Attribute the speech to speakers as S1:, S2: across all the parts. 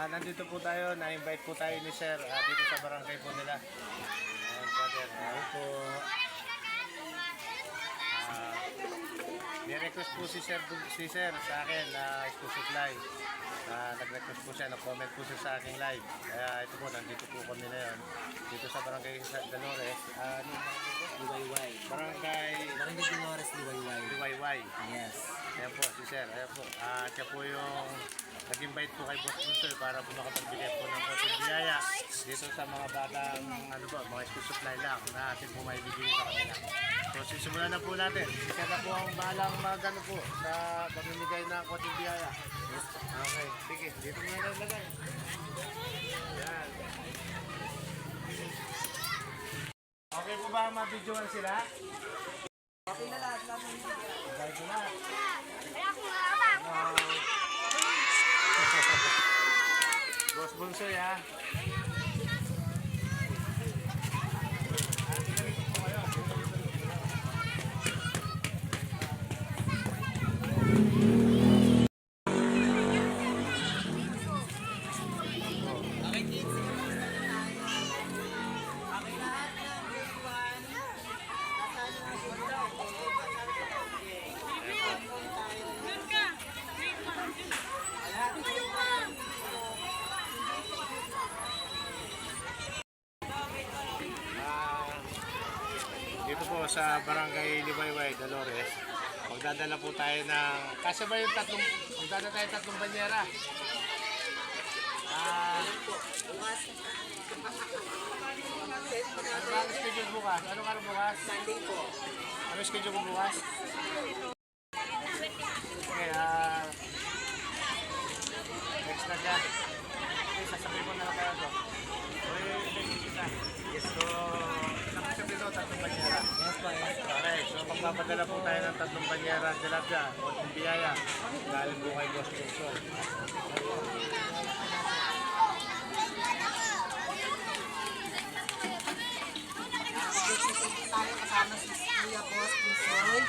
S1: Nandito po tayo, na-invite po tayo ni Sir dito sa barangay po nila. Brother, po. May request po si Sir sa akin na school supply. Nag-request po siya, nag-comment po siya sa aking live. Kaya ito po, nandito po kami na yun. Dito sa barangay Dolores.
S2: Liwayway.
S1: Barangay
S2: Dolores, Liwayway.
S1: Liwayway.
S2: Yes.
S1: Ayan po, si Sir. Ayan po. Siya po yung nag-invite po kay Boss Bunsoy para po makapagbigay po ng konting biyaya dito sa mga batang, mga school supply lang na atin po may bibigay sa kanila. So, sisimulan na po natin. Si Sir na po ang bahalang magano po sa pamimigay ng konting biyaya. Okay, sige. Dito muna na ilagay. Yan. Okay po ba ma-videoan sila?
S2: Okay na lahat.
S1: Okay ko na. Boss Bunsoy ha. Dito po sa barangay Liwayway, Dolores, magdadala po tayo ng, kasi ba yung magdadala tayo tatlong banyera. Ano ba ang schedule bukas? Anong araw bukas?
S2: Sunday po.
S1: Ano schedule ko bukas? Okay, next na dyan. Okay, sasabihin ko na lang kayo ito. Yes, so, sabi ito, tatlong banyera.
S2: Yes po, yes po.
S1: Okay, so magpapadala po tayo ng tatlong banyera tilapia o biyaya. Galing po kay Boss Bunsoy.
S2: Tayo kasama si Kuya Boss Bunsoy.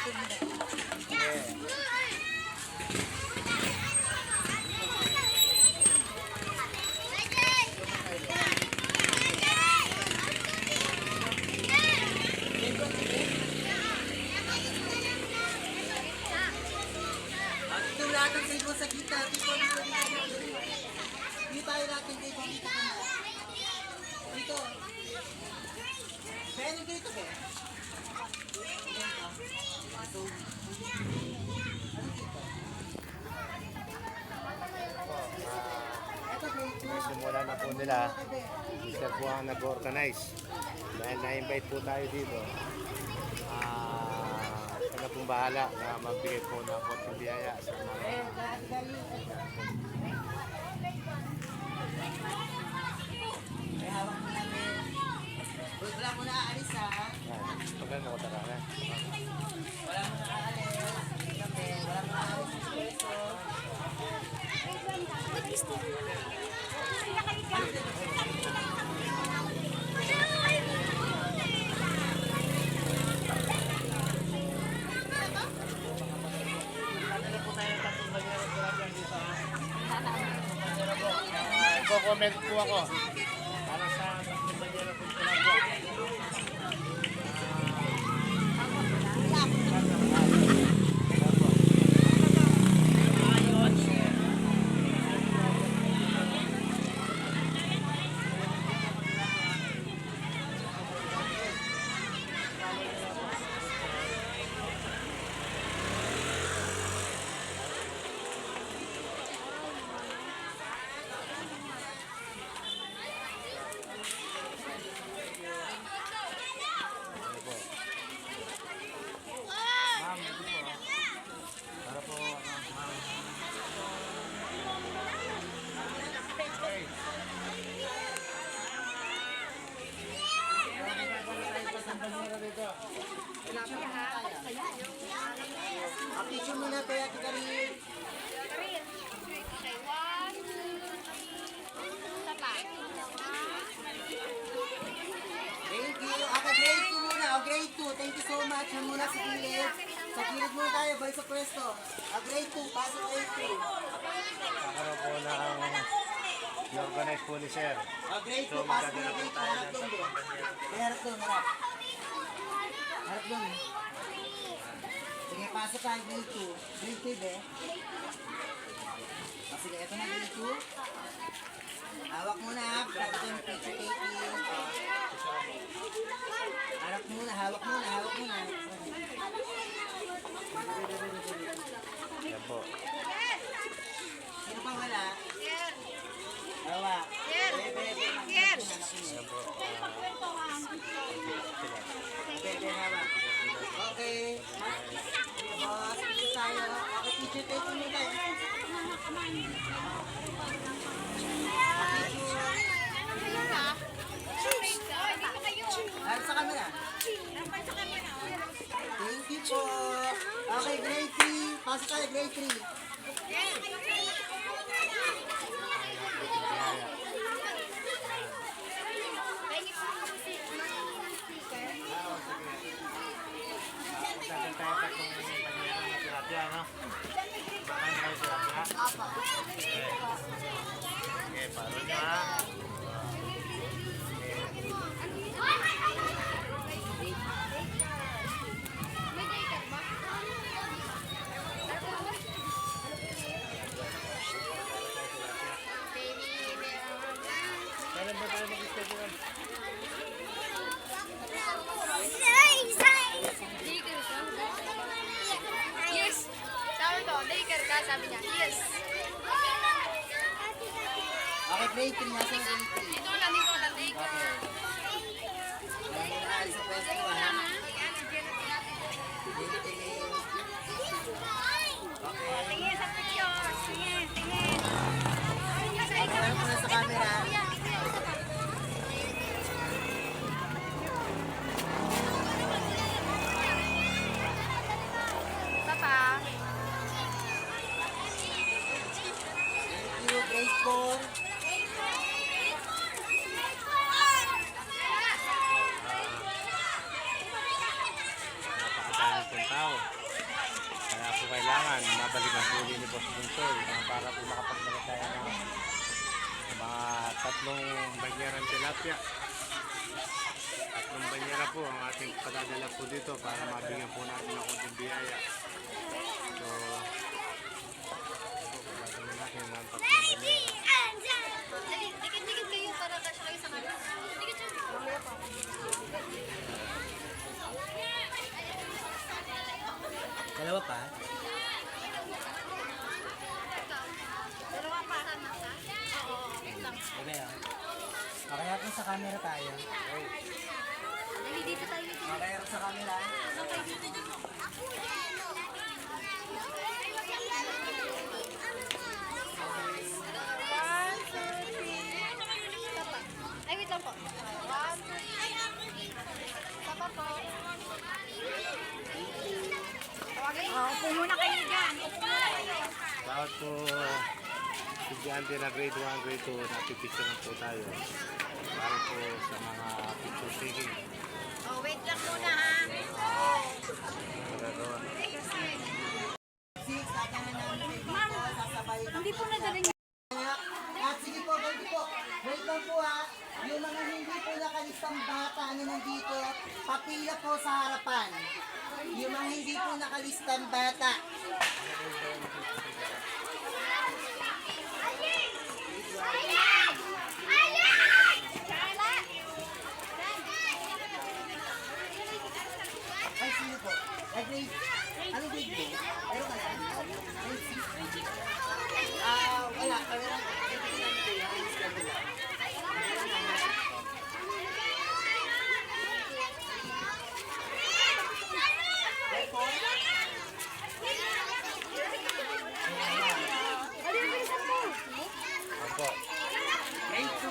S2: Ito lahat ng table sa kita. Dito. Hindi tayo natin table dito. Dito. Kaya nyo dito ba?
S1: Simula na po nila. Isa po ang nag-organize. Dahil na-invite po tayo dito. Siya na pong bahala na magbigay po ng konting biyaya sa mga
S2: Wala mo na aalis ha.
S1: pagano ko tara na.
S2: Wala mo na aalis. Wala mo na aalis.
S1: Comment po ako para sa pagbabayara po tilapia.
S2: Picture muna tayo, Ate Karin. Thank you. Ako, grade 2 muna. Grade 2. Thank you so much. Yan muna sa gilid. Sa gilid muna tayo, boy, sa pwesto. Grade 2. Pasok grade 2.
S1: Nakaroon po na ang Connect po ni Sir.
S2: Grade 2,
S1: So,
S2: pasok mo na
S1: magdadala po
S2: grade 2.
S1: tayo
S2: Harap
S1: ng
S2: doon, bro.
S1: tatlong banyera.
S2: Harap doon, harap. Harap doon. Sige, pasok ka, grade 2. Grade 2, be. Sige, ito na grade 2. Hawak muna, ha. Ito yung picture taking. Harap muna, hawak muna, hawak muna.
S1: Yan po.
S2: Sino pang wala? Hawak.
S1: Yan po.
S2: Okay, hawak. Okay. Boss, dito tayo. Okay, picture taking mo tayo. Harap sa camera. Thank you po. Okay, grade 3. Pasok tayo, grade 3.
S1: Magdadala tayo ng tatlong banyera ng tilapia, no? Makain kayo tilapia. Okay. Okay, paro nyo ha. Kailan ba tayo mag-schedule?
S3: Yes. Sabi ko, Laker ka, sabi niya. Yes.
S2: Okay, grade 3. Nasa yung grade 3.
S3: Dito lang, dito lang, Laker.
S2: Ayun na, alis sa pwesto ko, ha?
S3: Tingin sa picture. Tingin, tingin.
S2: Harap muna sa camera.
S3: Papa.
S2: Thank you, grade 4.
S1: Napakadami pong tao. Kaya po kailangan mabalikan po ni Boss Bunsoy para po makapagdala tayo ng mga tatlong banyerang tilapia. Tatlong banyera po ang ating padadala po dito para mabigyan po natin ng konting biyaya. So, padadala natin ng tatlong banyera.
S3: Dikit-dikit kayo para kasya kayo sa kanila. Dikit siya. Mamaya pa.
S2: Dalawa pa?
S3: Dalawa pa. Oo, wait lang.
S2: Okay, ha? Okay, harap sa camera tayo.
S3: Dali, dito tayo.
S2: Okay, harap sa camera.
S3: One, two, three. Papa. Ay, wait lang po. One, two, three. Papa po. Tawagin. Upo muna kayo dyan. Upo muna kayo.
S1: Bawat po estudyante na grade 1, grade 2, napipicture po tayo para po sa mga picture taking.
S3: Oh, wait lang muna ha.
S1: Magagawa.
S2: Six, kakanan namin kay Dito, sasabay.
S3: Hindi po nadala niya.
S2: At sige po, ganito po. Wait lang po, ha. Yung mga hindi po nakalistang bata na nandito, papila po sa harapan. Yung mga hindi po nakalistang bata. Ay, sino po? Ay, grade. Ano grade po? Meron ka na? Grade 6? Wala. Wala. Ito na nito yung grade schedule. Grade 4?
S1: Opo.
S2: Grade 2.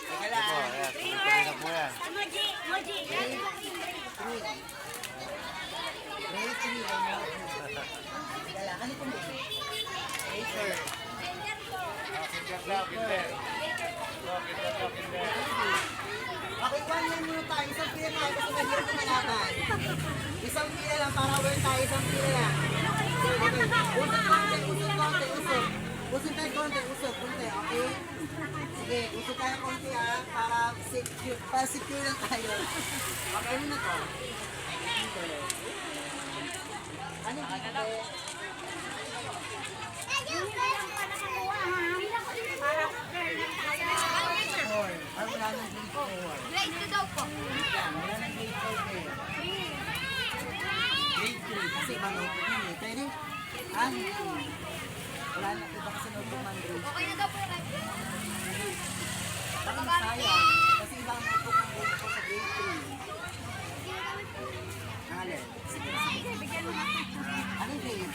S2: Teka lang.
S1: Opo, ayan. Tuloy-tuloy na po yan.
S2: Grade 3. Grade 3. Teka lang. Ano po mo? Grade 4.
S1: Kinder. Kinder.
S2: Okay, 1 year muna tayo. Isang pila tayo kasi mahirap na malaban. Isang pila lang para aware tayo. Isang pila lang. Okay. Usog konti. Usog konti. Usog. Usog tayo konti, usog, konti, okay? Sige, usog tayo konti para secure lang tayo. Okay, ano na to? Ano dito? Four. Ay, wala nang grade 4.
S3: Grade 2 daw po.
S2: Yan, wala nang grade 4 eh. Grade 3, kasi manupog yun eh. Pwede? Hindi. Wala na, iba kasi notebook man grade.
S3: Okay na daw po yung grade.
S2: Bakit sayang? Kasi ibang notebook ang grade 4 sa grade 3. Alin? Sige. Ano grade?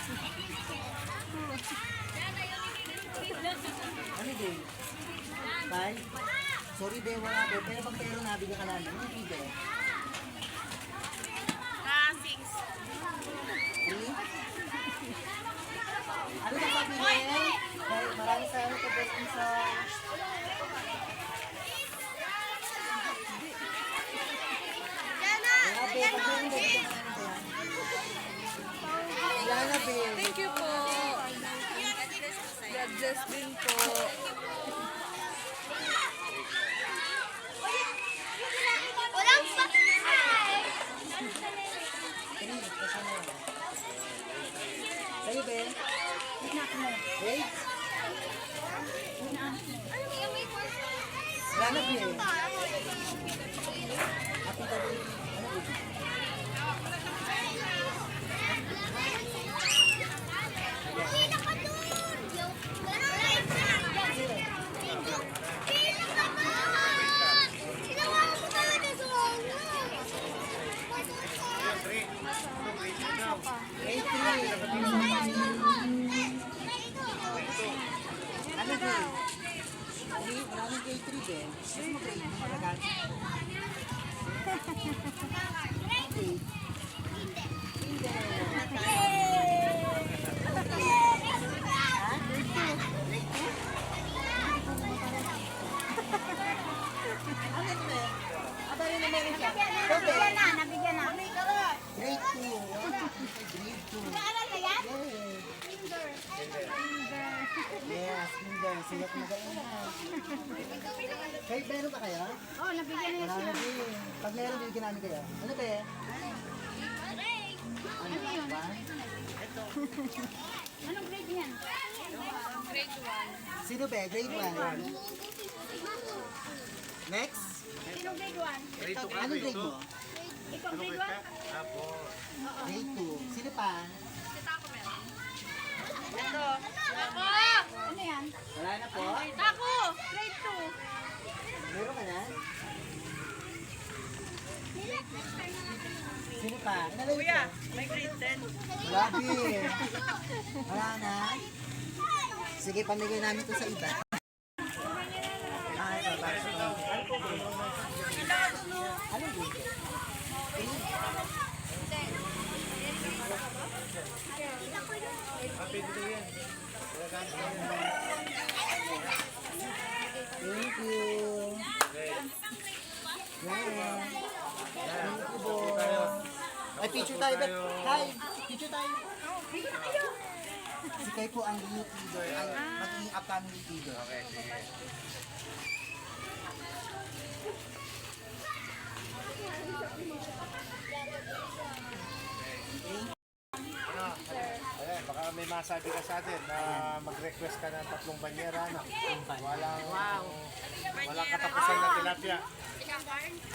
S2: Ano grade? 5? Sorry, be, wala be. Pero pag pero nabigyan ka namin. Ano grade be?
S3: 6.
S2: 3? Ano ba sabihin? Dahil maraming salamat sa best sa... Wala be, pag meron be, bigyan ka namin be. Wala na be.
S4: Thank you po. God bless din po.
S3: Walang pa.
S2: Sa'yo be? Wait. Wala na be. Happy ka be. Ano be? Grade 3. Ano grade? Wala nang grade 3 be. Mas mo grade mo malagal. Okay. Hindi. Ano be? Abali na meron siya.
S3: Nabigyan na, nabigyan na.
S2: Grade 2. Grade 2.
S3: Naaral na yan?
S2: Yes, kinder. Siyak na kayo na. Kahit meron pa kaya?
S3: Oh, nabigyan na
S2: Wala na din. Pag meron, bibigyan namin kayo. Ano ba eh? Ano ba?
S3: Anong grade niyan?
S2: Sino ba? Grade 1. Next?
S3: Sino grade 1?
S1: Grade 2 ka,
S2: Anong grade mo?
S3: Ikaw
S1: Ano
S3: grade
S1: grade
S3: 1?
S1: ka? Apo.
S2: Grade 2. Sino pa?
S3: Ito. Ako! Ano yan?
S2: Wala na po.
S3: Ako! Grade 2.
S2: Meron ka na? Sino pa? Kuya,
S4: May grade 10.
S2: wala din. Wala na? Sige, pamigay namin to sa iba. Ah, ito. Para sa ito. Anong grade? Thank you. Yeah. Thank you, boss. Ay, picture tayo. Hi, picture tayo. Si Kay po ang youth leader. Ay, magiging upcoming youth leader.
S1: Okay, sige. Ayan, baka may masabi ka sa atin na mag-request ka ng 3 banyera, no? Walang katapusan na tilapia.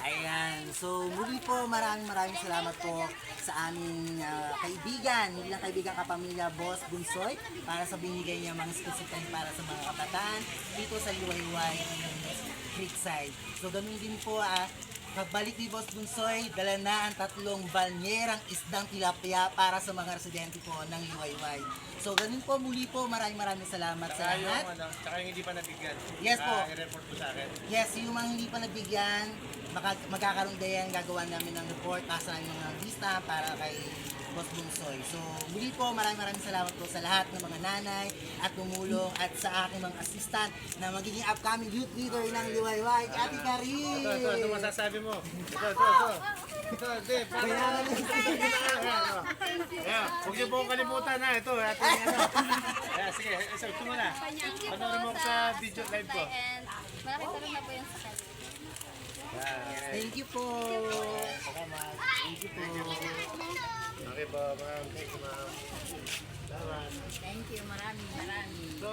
S2: Ayan. So, muli po, maraming salamat po sa aming kaibigan, hindi lang kaibigan kapamilya, Boss Bunsoy, para sa binigay niya mga specific para sa mga kabataan dito sa Liwayway Creekside. So, ganun din po, pagbalik ni Boss Bunsoy, dala na ang 3 banyerang isdang tilapia para sa mga residente po ng Liwayway. So, ganun po, muli po, maraming salamat sa lahat.
S1: Tsaka yung hindi pa nabigyan.
S2: Yes po.
S1: I-report po sa akin.
S2: Yes, yung mga hindi pa nabigyan, magkakaroon din gagawa namin ng report, kasalan yung mga lista para kay Boss Bunsoy. So, muli po, maraming salamat po sa lahat ng mga nanay at tumulong at sa aking mga assistant na magiging upcoming youth leader ng Liwayway, Ate Karin.
S1: Ito masasabi mo. Ito, hindi.
S2: Bayaran mo.
S1: Ayan, huwag niyo po kalimutan na. Ito, ating ano. Ayan, sige, ito muna.
S3: Thank you po
S1: Panoorin mo ako sa video live ko.
S3: And malaking tulong na po yung sa kanya.
S1: Ayan.
S2: Thank you po.
S1: Salamat. Thank you po. Okay po, ma'am. Thank you, ma'am. Salamat.
S4: Thank you, maraming.
S1: So,